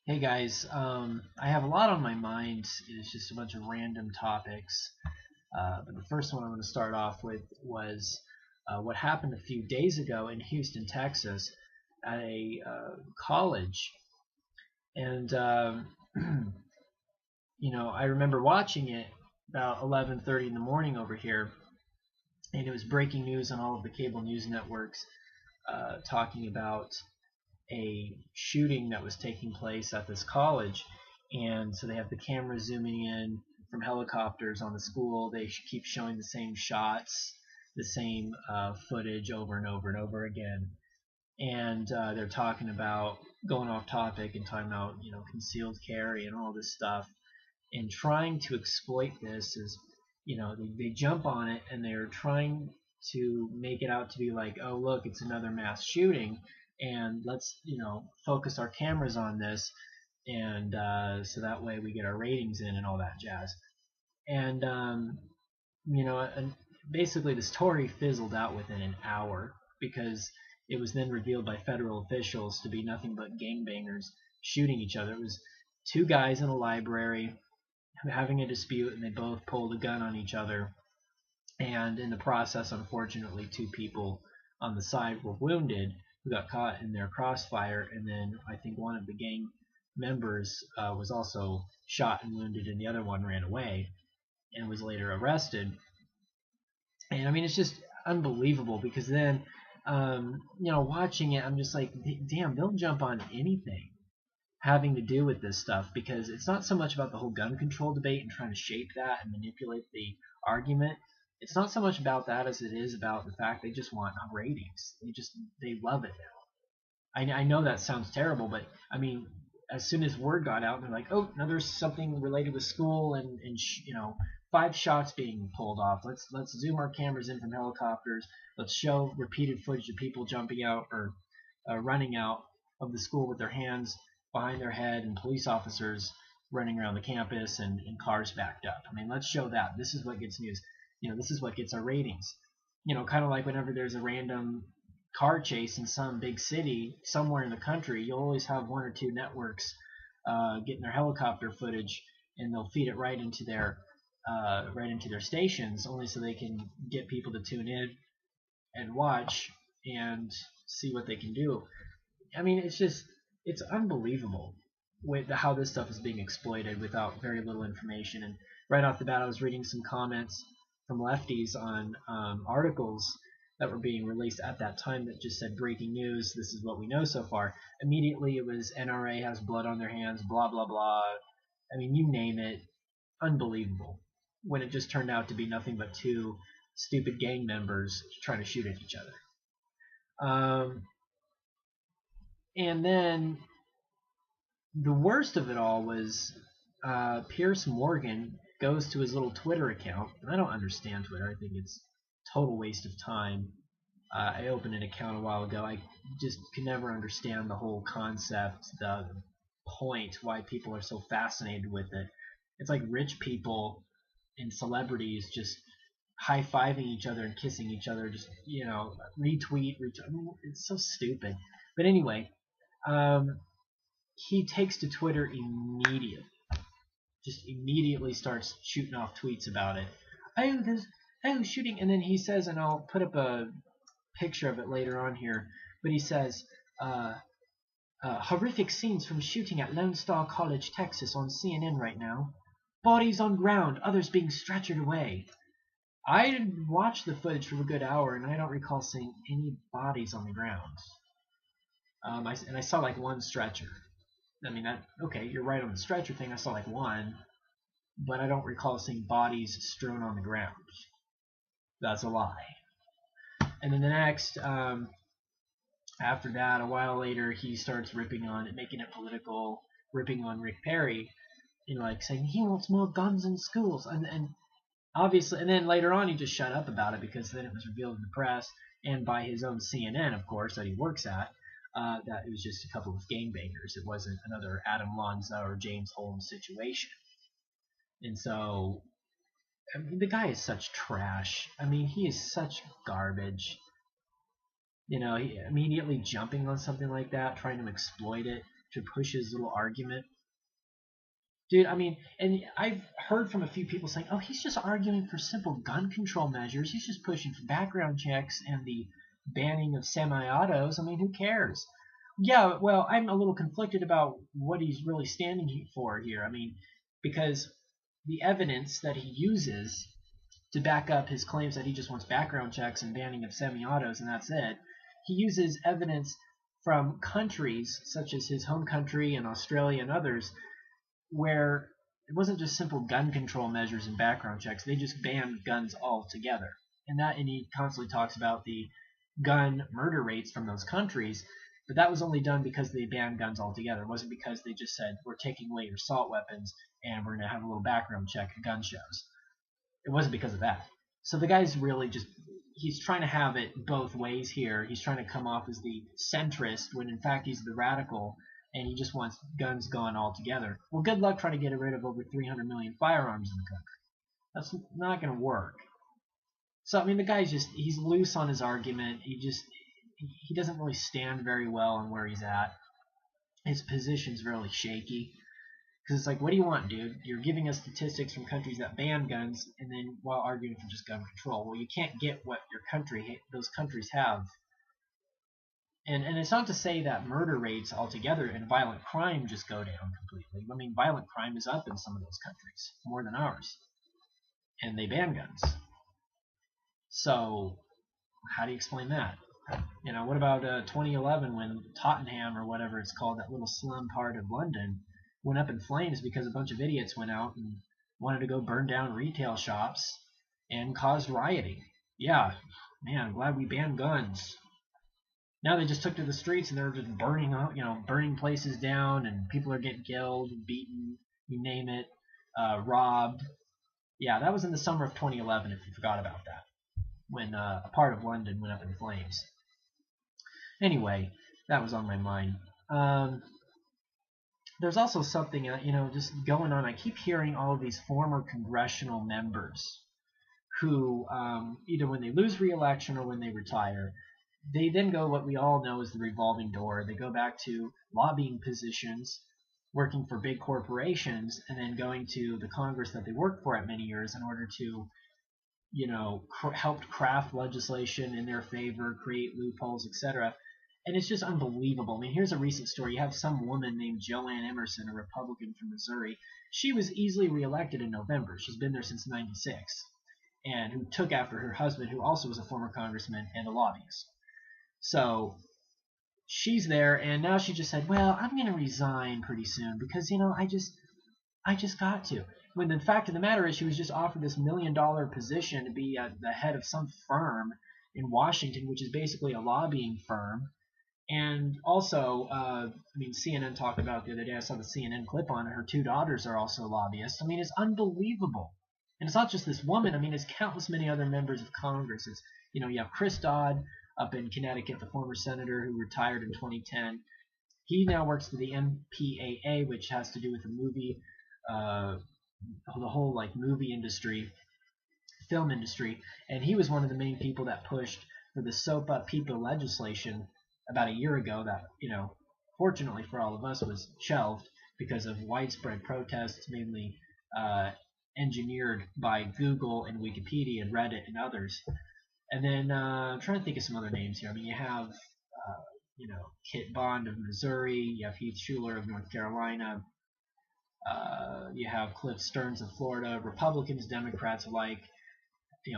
Hey guys, I have a lot on my mind. It's just a bunch of random topics. But the first one I'm going to start off with was what happened a few days ago in Houston, Texas, at a college. And I remember watching it about 11:30 in the morning over here, and it was breaking news on all of the cable news networks, talking about a shooting that was taking place at this college. And so they have the camera zooming in from helicopters on the school. They keep showing the same shots, the same footage over and over and over again. And they're talking about going off topic and talking about concealed carry and all this stuff, and trying to exploit this is, they jump on it and they're trying to make it out to be like, oh look, it's another mass shooting, and let's focus our cameras on this, and so that way we get our ratings in and all that jazz. And and basically the story fizzled out within an hour because it was then revealed by federal officials to be nothing but gangbangers shooting each other. It was two guys in a library having a dispute, and they both pulled a gun on each other. And in the process, unfortunately, two people on the side were wounded who got caught in their crossfire. And then I think one of the gang members was also shot and wounded, and the other one ran away and was later arrested. And I mean, it's just unbelievable because then, watching it, I'm just like, damn, they'll jump on anything having to do with this stuff, because it's not so much about the whole gun control debate and trying to shape that and manipulate the argument. It's not so much about that as it is about the fact they just want ratings. They love it now. I know that sounds terrible, but I mean, as soon as word got out, they're like, oh, now there's something related with school, and five shots being pulled off. Let's zoom our cameras in from helicopters. Let's show repeated footage of people jumping out or running out of the school with their hands behind their head, and police officers running around the campus, and cars backed up. I mean, let's show that. This is what gets news. This is what gets our ratings. Kind of like whenever there's a random car chase in some big city somewhere in the country, you'll always have one or two networks getting their helicopter footage, and they'll feed it right into their stations, only so they can get people to tune in and watch and see what they can do. I mean, it's unbelievable with how this stuff is being exploited without very little information. And right off the bat, I was reading some comments from lefties on articles that were being released at that time that just said breaking news, this is what we know so far. Immediately it was NRA has blood on their hands, blah blah blah. I mean, you name it. Unbelievable, when it just turned out to be nothing but two stupid gang members trying to shoot at each other. And then the worst of it all was Piers Morgan goes to his little Twitter account, and I don't understand Twitter. I think it's a total waste of time. I opened an account a while ago. I just could never understand the whole concept, the point, why people are so fascinated with it. It's like rich people and celebrities just high-fiving each other and kissing each other, just, retweet. I mean, it's so stupid. But anyway, he takes to Twitter immediately, just immediately starts shooting off tweets about it. Oh, shooting, and then he says, and I'll put up a picture of it later on here, but he says, horrific scenes from shooting at Lone Star College, Texas on CNN right now. Bodies on ground, others being stretchered away. I watched the footage for a good hour, and I don't recall seeing any bodies on the ground. I saw like one stretcher. I mean, okay, you're right on the stretcher thing. I saw like one, but I don't recall seeing bodies strewn on the ground. That's a lie. And then the next, after that, a while later, he starts ripping on it, making it political, ripping on Rick Perry, like saying he wants more guns in schools, and obviously, and then later on he just shut up about it because then it was revealed in the press and by his own CNN, of course, that he works at, that it was just a couple of gangbangers. It wasn't another Adam Lanza or James Holmes situation. And so, I mean, the guy is such trash. I mean, he is such garbage. He immediately jumping on something like that, trying to exploit it, to push his little argument. Dude, I mean, and I've heard from a few people saying, oh, he's just arguing for simple gun control measures. He's just pushing for background checks and the banning of semi-autos. I mean, who cares? Yeah, well, I'm a little conflicted about what he's really standing for here. I mean, because the evidence that he uses to back up his claims that he just wants background checks and banning of semi-autos and that's it, he uses evidence from countries such as his home country and Australia and others where it wasn't just simple gun control measures and background checks. They just banned guns altogether. And he constantly talks about the gun murder rates from those countries, but that was only done because they banned guns altogether. It wasn't because they just said, we're taking away your assault weapons and we're going to have a little background check at gun shows. It wasn't because of that. So the guy's really just, he's trying to have it both ways here. He's trying to come off as the centrist when in fact he's the radical and he just wants guns gone altogether. Well, good luck trying to get rid of over 300 million firearms in the country. That's not going to work. So, I mean, the guy's just, he's loose on his argument. He doesn't really stand very well on where he's at. His position's really shaky. Because it's like, what do you want, dude? You're giving us statistics from countries that ban guns, and then while arguing for just gun control. Well, you can't get what those countries have. And it's not to say that murder rates altogether and violent crime just go down completely. I mean, violent crime is up in some of those countries, more than ours. And they ban guns. So, how do you explain that? You know, what about 2011 when Tottenham, or whatever it's called, that little slum part of London, went up in flames because a bunch of idiots went out and wanted to go burn down retail shops and caused rioting. Yeah, man, I'm glad we banned guns. Now they just took to the streets and they're just burning places down, and people are getting killed, beaten, you name it, robbed. Yeah, that was in the summer of 2011, if you forgot about that, when a part of London went up in flames. Anyway, that was on my mind. There's also something, just going on. I keep hearing all of these former congressional members who, either when they lose re-election or when they retire, they then go what we all know as the revolving door. They go back to lobbying positions, working for big corporations, and then going to the Congress that they worked for at many years in order to, help craft legislation in their favor, create loopholes, etc. And it's just unbelievable. I mean, here's a recent story. You have some woman named Joanne Emerson, a Republican from Missouri. She was easily reelected in November. She's been there since '96, and who took after her husband, who also was a former congressman and a lobbyist. So she's there, and now she just said, well, I'm going to resign pretty soon because, I just got to. When the fact of the matter is she was just offered this $1 million position to be at the head of some firm in Washington, which is basically a lobbying firm. And also, CNN talked about it the other day. I saw the CNN clip on it. Her two daughters are also lobbyists. I mean, it's unbelievable. And it's not just this woman. I mean, it's countless many other members of Congress. It's, you have Chris Dodd up in Connecticut, the former senator who retired in 2010. He now works for the MPAA, which has to do with the movie, the whole movie industry, film industry. And he was one of the main people that pushed for the SOPA PIPA legislation about a year ago that, fortunately for all of us, was shelved because of widespread protests, mainly engineered by Google and Wikipedia and Reddit and others. And then I'm trying to think of some other names here. I mean, you have, Kit Bond of Missouri. You have Heath Shuler of North Carolina. You have Cliff Stearns of Florida. Republicans, Democrats alike.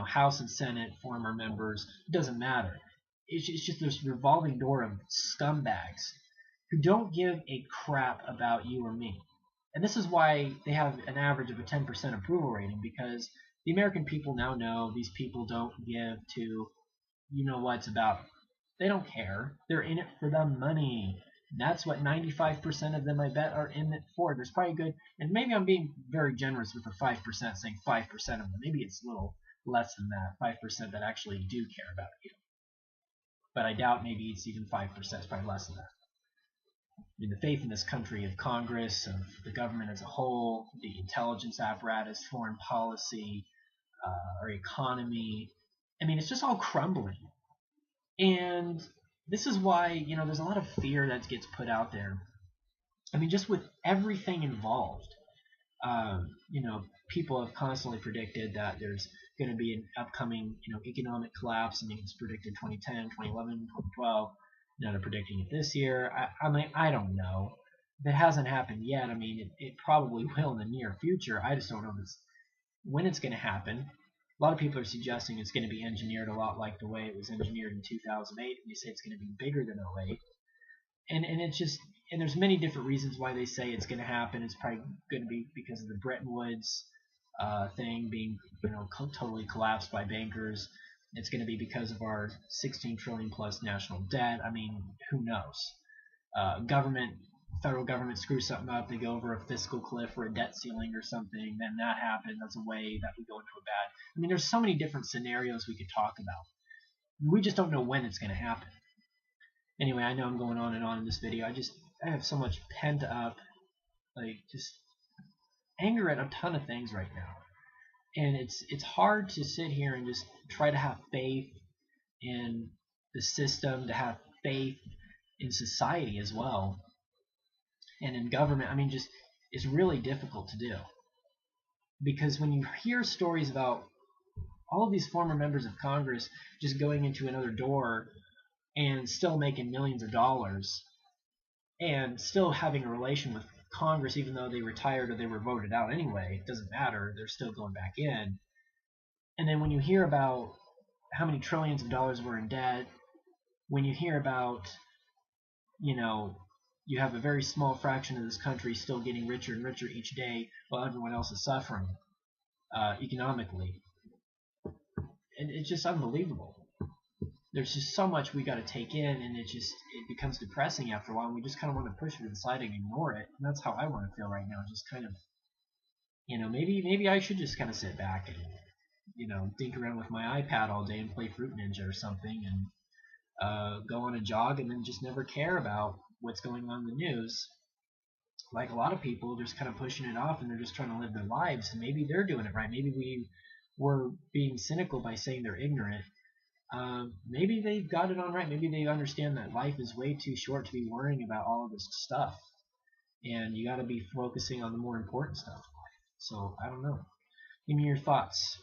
House and Senate, former members. It doesn't matter. It's just this revolving door of scumbags who don't give a crap about you or me. And this is why they have an average of a 10% approval rating, because the American people now know these people don't give to what's about. They don't care. They're in it for the money. That's what 95% of them, I bet, are in it for. There's probably good, and maybe I'm being very generous with the 5%, saying 5% of them. Maybe it's a little less than that, 5% that actually do care about you. But I doubt maybe it's even 5%. It's probably less than that. I mean, the faith in this country of Congress, of the government as a whole, the intelligence apparatus, foreign policy, our economy, I mean, it's just all crumbling. And this is why, there's a lot of fear that gets put out there I mean, just with everything involved. People have constantly predicted that there's going to be an upcoming, economic collapse. I mean, it's predicted 2010, 2011, 2012. Now they're predicting it this year. I mean, I don't know. If it hasn't happened yet, I mean, it probably will in the near future. I just don't know when it's going to happen. A lot of people are suggesting it's going to be engineered a lot like the way it was engineered in 2008, and they say it's going to be bigger than '08. And it's just, and there's many different reasons why they say it's going to happen. It's probably going to be because of the Bretton Woods thing being totally collapsed by bankers. It's going to be because of our 16 trillion plus national debt. I mean, who knows? Federal government screws something up. They go over a fiscal cliff or a debt ceiling or something. Then that happens. That's a way that we go into a bad. I mean, there's so many different scenarios we could talk about. We just don't know when it's going to happen. Anyway, I know I'm going on and on in this video. I have so much pent up, like, just anger at a ton of things right now. And it's hard to sit here and just try to have faith in the system, to have faith in society as well, and in government. I mean, just it's really difficult to do, because when you hear stories about all of these former members of Congress just going into another door and still making millions of dollars and still having a relation with Congress, even though they retired or they were voted out anyway, it doesn't matter, they're still going back in. And then when you hear about how many trillions of dollars we're in debt, when you hear about, you have a very small fraction of this country still getting richer and richer each day while everyone else is suffering economically. And it's just unbelievable. There's just so much we got to take in, and it becomes depressing after a while, and we just kind of want to push it aside and ignore it. And that's how I want to feel right now, just kind of, maybe I should just kind of sit back and, dink around with my iPad all day and play Fruit Ninja or something, and go on a jog, and then just never care about what's going on in the news. Like a lot of people, just kind of pushing it off, and they're just trying to live their lives, and maybe they're doing it right. Maybe we're being cynical by saying they're ignorant. Maybe they've got it on right. Maybe they understand that life is way too short to be worrying about all of this stuff, and you got to be focusing on the more important stuff in life. So I don't know. Give me your thoughts.